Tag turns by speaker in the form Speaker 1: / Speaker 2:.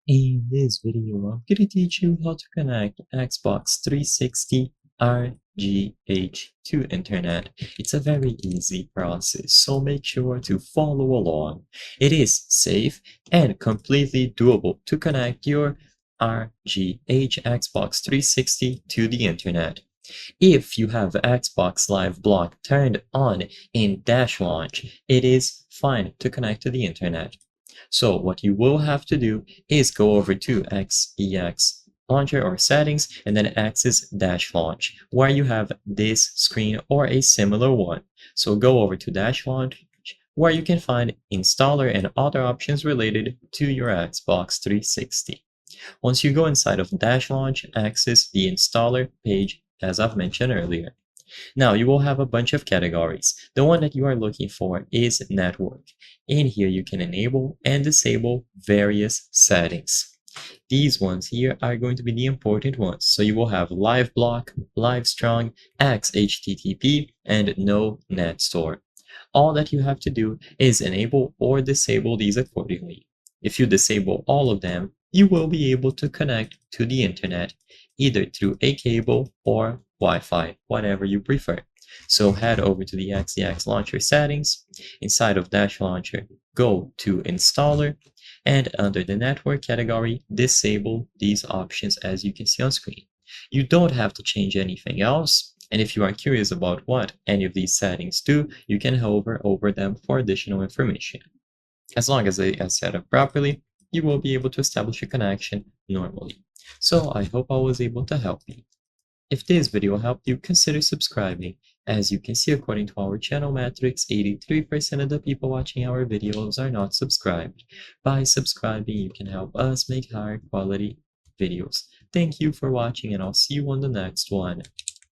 Speaker 1: In this video, I'm going to teach you how to connect Xbox 360 RGH to internet. It's a very easy process, so make sure to follow along. It is safe and completely doable to connect your RGH Xbox 360 to the internet. If you have Xbox Live Block turned on in Dash Launch, it is fine to connect to the internet. So what you will have to do is go over to RGH launcher or settings and then access Dash Launch where you have this screen or a similar one. So go over to Dash Launch where you can find installer and other options related to your Xbox 360. Once you go inside of Dash Launch, access the installer page as I've mentioned earlier. Now you will have a bunch of categories. The one that you are looking for is network. In here you can enable and disable various settings. These ones here are going to be the important ones. So you will have live block, live strong, XHTTP, and no net store. All that you have to do is enable or disable these accordingly. If you disable all of them, you will be able to connect to the internet either through a cable or Wi-Fi, whatever you prefer. So head over to the RGH launcher settings. Inside of Dash Launcher, go to installer, and under the network category, disable these options as you can see on screen. You don't have to change anything else, and if you are curious about what any of these settings do, you can hover over them for additional information. As long as they are set up properly, you will be able to establish a connection normally. So I hope I was able to help you. If this video helped you, consider subscribing. As you can see, according to our channel metrics, 83% of the people watching our videos are not subscribed. By subscribing, you can help us make higher quality videos. Thank you for watching, and I'll see you on the next one.